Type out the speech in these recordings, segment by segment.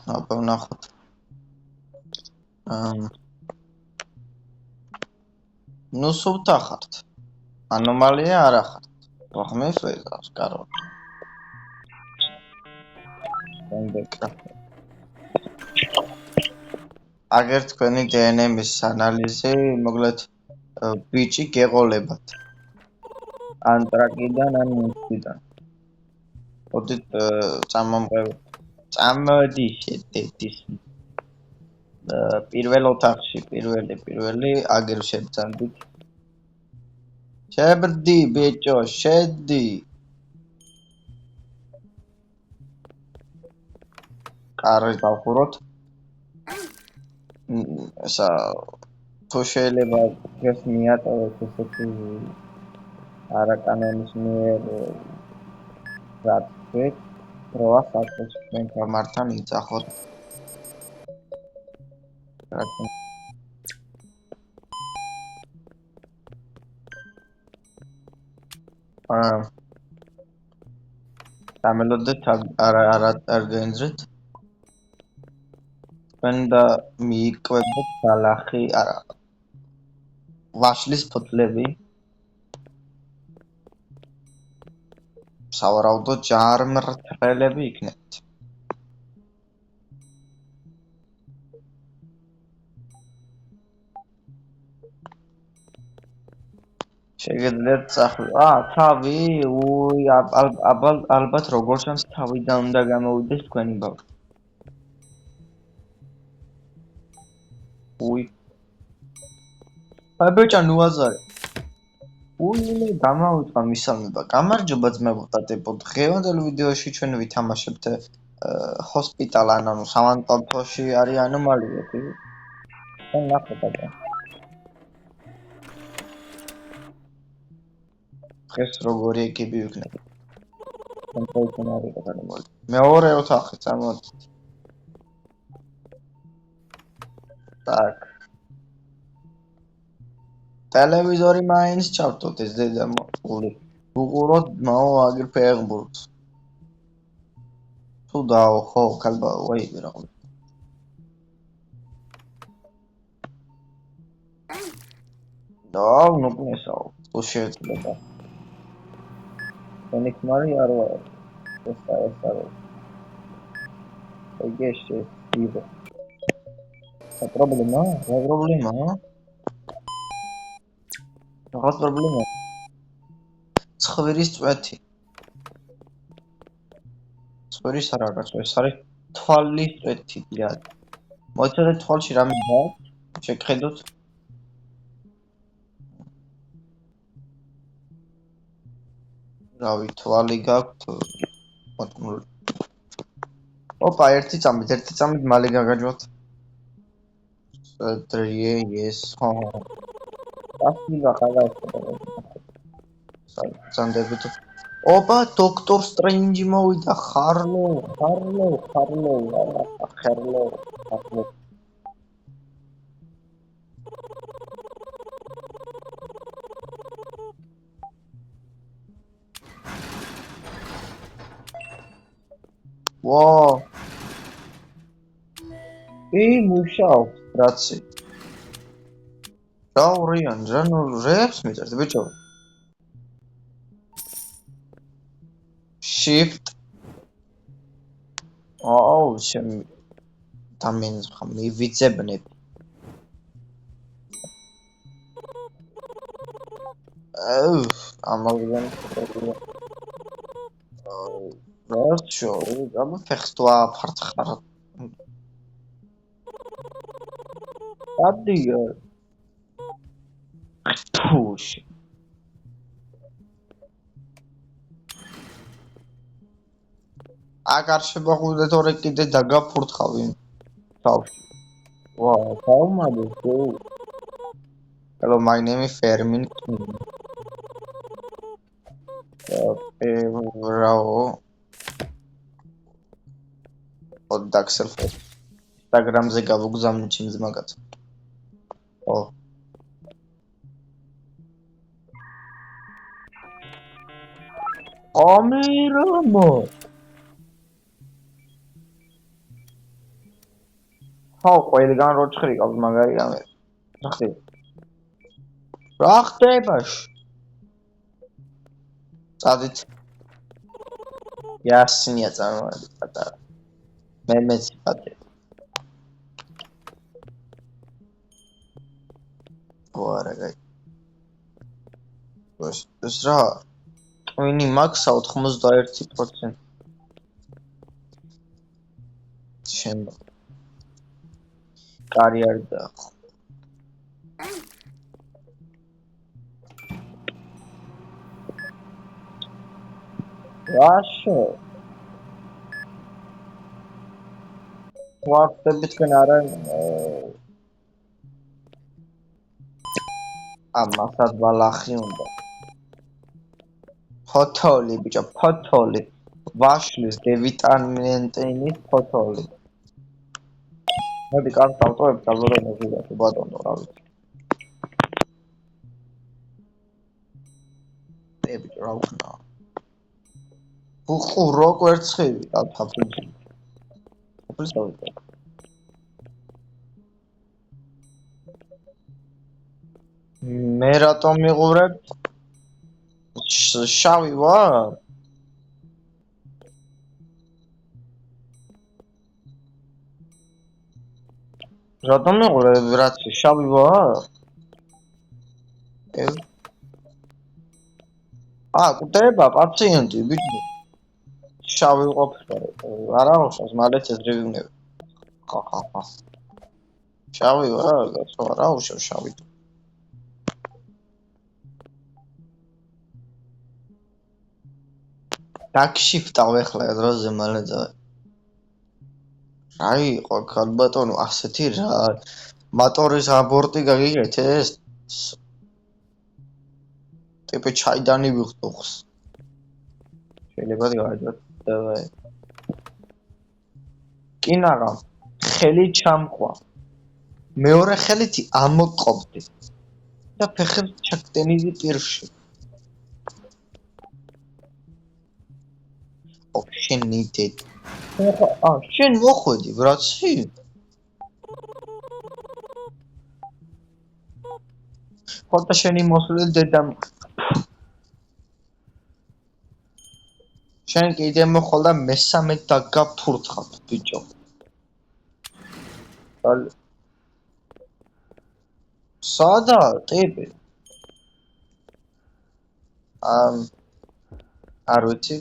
აბა ვნახოთ. ნუ სუფთა ხართ. ანომალია არა ხართ. ხმის ვეზავს, კარო. აგერ თქვენი DNM-ის ანალიზი, მოკლედ ბიჭი გეყოლებათ. ან ტრაკიდან, ან მუსიდან. ოდით წამოდი შედედის. პირველ ოთახში, პირველი აგერ შევძანდით. შებრდი, ბიჭო, შედი. კარი დავხუროთ. ესა თუ შეიძლება ეს მიატოვოთ ესეთი არაკანონის მიერ რაც ვეთ როა საწყის ჩვენ გამართან იწახოთ. დამელოდეთ არ გენძრით. თქვენ და მიიკვებოთ ბალახი, არა. ვაშლის ფოთლები. სავარაუდოდ ჯარმრთელები იქნებით. შეგიძლიათ თავი, ალბათ როგორ შანს თავიდან უნდა გამოვიდეს თქვენი ბავშვი. ბიჭო, ნუ აზარე. გამოვიწყა მისამება. გამარჯობა ძმებო და დებო. დღევანდელ ვიდეოში ჩვენ ვითამაშებთ ჰოსპიტალ ანუ სამანტოფოში არის ანომალიები. ჩვენ ნახოთ აბა. დღეს როგორი ეკიპი ვიქნები. კონტროლთან არის ანომალია. მეორე ოთახი წამოდი. Так. ტელევიზორი მაინც ჩავტოთ ეს დედა მოყული. უყუროთ მაო აგერ ფეხბურთს. თუ დაო ხო, კალბა, ვაი რაღაც. ნუ კნესაო, თუ შეიძლება. Sonic Mario esta vez. Oye, vivo. ¿Hay problema? ¿No hay problema? No hay problema. Sxviris წვეთი. სხვილის არ არის, ეს არის თვალის წვეთი, დიახ. მოიცადეთ თვალში რამე გაქვთ? შეგხედოთ. რავი, თვალი გაქვთ. მოტკნული. ოპა, ერთი წამით მალე გაგაჯვათ. დრიე, yes, ხო. ასილა ხალხა. სანდებით. ოპა, დოქტორ სტრენჯი მოვიდა, ხარლო. Wow. მუშაობს, რაცი. დაურიან, ზანო რეებს მიწერთ, ბიჭო. Shift. შენ დამენძღა მივიძებნებ. ამალგან. რაცო, აბა ფეხს თუ აფართხარ. ადიო. ფუშ. აგარ შეგაღვიდეთ ორე კიდე დაგაფურთხავი. თავში. ვაუ, საუმარი. Hello, my name is Fermin. Bravo. Odaxel. Instagram-ზე გავუგზავნე ჩემს მაგაც. ო. ამირამო. ხო, ყველგან რო ჭხრიკავს მაგარი რამე. რა ხდება? წადით. იასნია წარმოადი პატარა. მე მეცი პატე. ვარა გაი. ეს რა? ტვინი მაქსა 91%. შენ კარიერი დაახო. რაშო? ვახტები თქვენ არა ამასაც ბალახი უნდა. ფოთოლი ბიჭო, ფოთოლი. ვაშლის დევიტამინტინის ფოთოლი. მოდი კარგ ავტოებს ალბათ მოგივიდეთ ბატონო, რა ვიცი. ბიჭო, რა უკნა. უყუ როგორ ცხივი, აფაფლი. აფაფლი. მე რატომ მიყურებ? შავი ვარ? რატომ მიყურებ რაც შავი ვარ? კუტება პაციენტი ბიჭო. შავი ყოფილი. არა უშავს, მალე წეძრივინებ. ხა. შავი ვარ, გასო არა უშავ შავი. დაგშიფტავ ახლა დროზე მალე ძა. რა იყო ქალბატონო ასეთი რა მოტორის აბორტი გაგიგეთ ეს? ტიპი ჩაიდანი ვიხტოხს. შეიძლება გავაჯოთ. დავაი. კინაღა ხელი ჩამყვა. მეორე ხელითი ამოყობდი. და ფეხებს ჩაგდენილი პირში. შენ ნიდეთ. შენ მოხვედი ბრაცი? ხოთა შენი მოსვლილი დედამ. შენ კიდე მოხვალ და მესამე დაგაფურთხავ ბიჭო. სადა ტიპი? არ ვიცი.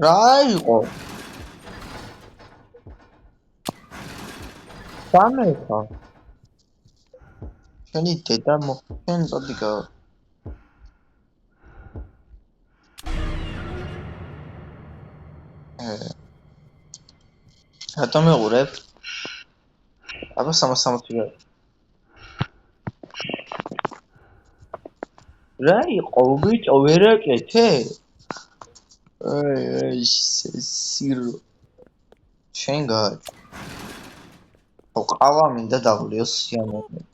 რა იყო? სამეხა. შენი დედა შენ წოდიკა. რატომ მიყურებ? აბა 360 გარ. რა იყო ბიჭო ვერაკეთე? აი სირო. შენ გაი. ყავა მინდა დაღლიო სიამოვნებით.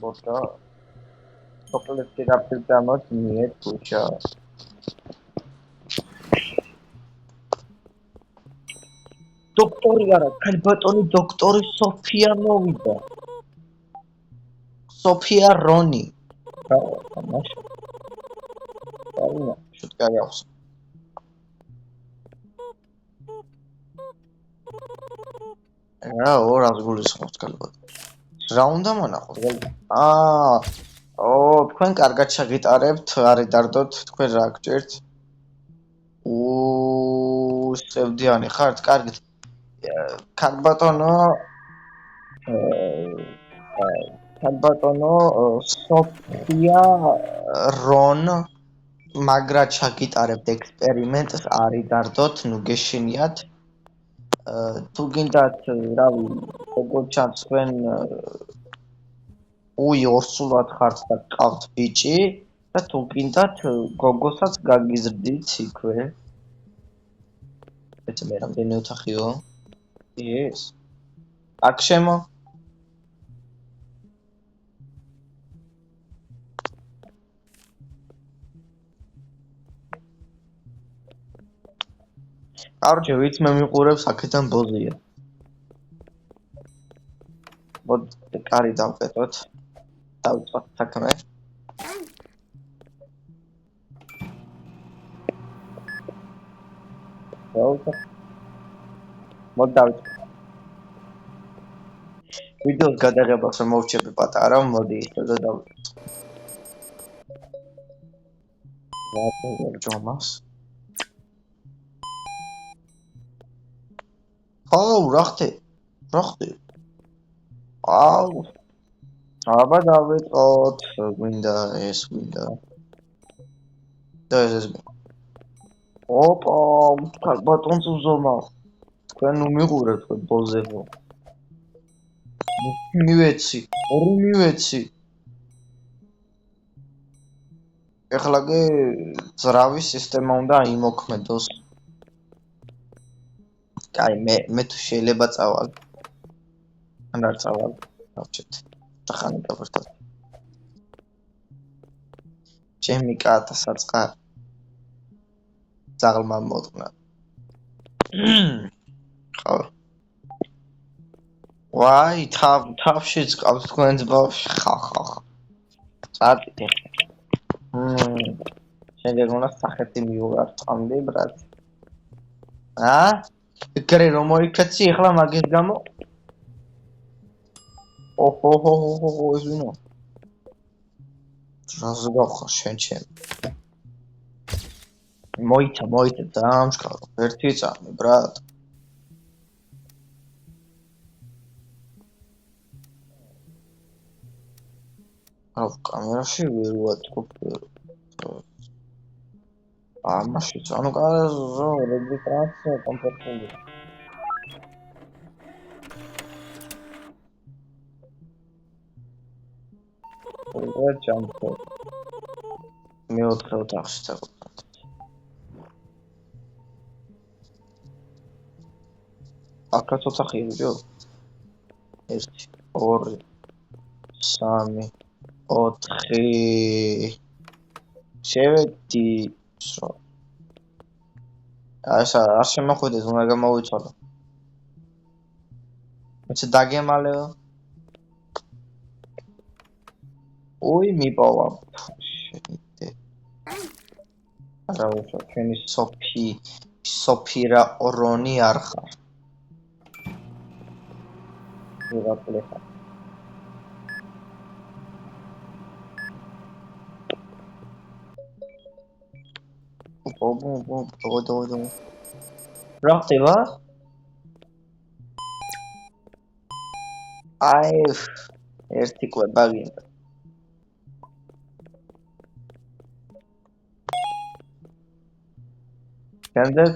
ბოტა. ჩოკოლადი გაფრთხილდამოთ მიეთ გუშა. დოქტორი არა, ქალბატონი დოქტორი სოფია მოვიდა. სოფია რონი. მაშინ. აუნა, შუტკარი აქვს. რა ორას გულისხმობთ ქალბატონი. რა უნდა მონახოთ? თქვენ კარგად შეგიტარებთ, არიდარდოთ, თქვენ რა გჭირთ? სევდიანი ხართ, კარგით. ქალბატონო სოფია რონ მაგრად შეგიტარებთ ექსპერიმენტს, არიდარდოთ, ნუ გეშინიათ. თუ გინდათ, რავი, როგორ ჩანს თქვენ ორსულად ხართ და გყავთ ბიჭი და თუ გინდათ გოგოსაც გაგიზრდით იქვე. ეცე მე რამდენი ოთახიო? ეს. აქ შემო. კარჩე ვიც მე მიყურებს აქედან ბოზია. მოდ კარი დავკეტოთ. დავწვათ საქმე. მოდ დავწვათ. ვიდეოს გადაღებას რომ მოვჩები პატარა, მოდი ისე და დავწვათ. ვაყევ ჯომას. აუ, რა ხდება? აუ. აბა დავეწყოთ, გვინდა ეს გვინდა. და ეს ოპა, კარ ბატონს უზომა. თქვენ მიყურებთ ბოზებო. მივეცი, ორი მივეცი. ეხლა კი ზრავის სისტემა უნდა იმოქმედოს. კაი, მე თუ შეიძლება წავალ. ან არ წავალ, დავჭეთ. სახანი გავერთოთ. ჩემი კატა საწყარი. ზაღლმა მოდღნა. ხო. ვაი, თავშიც ყავს თქვენს ბავშვი. ხა. წადით. შემდეგ უნდა სახეთი მივუღარ წამდე, ბრატ. ეგრე რომ მოიქცი ახლა მაგის გამო? ოჰო, ეს ვინო? რაზე გავხარ შენ ჩემ? მოიცა, დაამშკარო. ერთი წამი, ბრატ. აუ, კამერაში ვერ ვატყობ. მაშინ ანუ კარაზო რეგისტრაცია კომპორტული. რა ჩამქო. მეოთხე ოთახში წავალ. აქაც ოთახია ვიდეო. 1 2 3 4 შევედი სო. არ შემოხვიდეს, უნდა გამოვიცვალო. მეც დაგემალეო. ოი მიპოვა. არა უშო, ჩვენი სოფირა ორონი არ ხარ. ვიღაკლეხა. ო. რა ხდება? აი, ერთი კვება გინდა. შემდეგ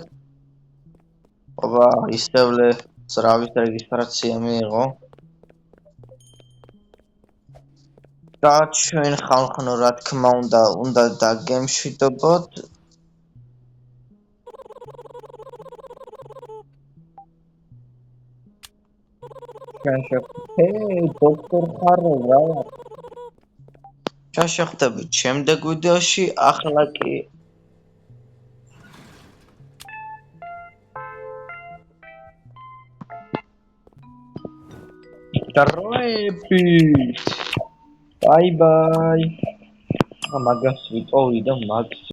აბა ისწავლე ზრავის რეგისტრაცია მიიღო. და ჩვენ ხალხნო რა თქმა უნდა დაგემშვიდობოთ. დოქტორ ხარო რა. შეხვდებით შემდეგ ვიდეოში, ახლა კი დროებით. Bye. Magaz ვიტოვი და მაგ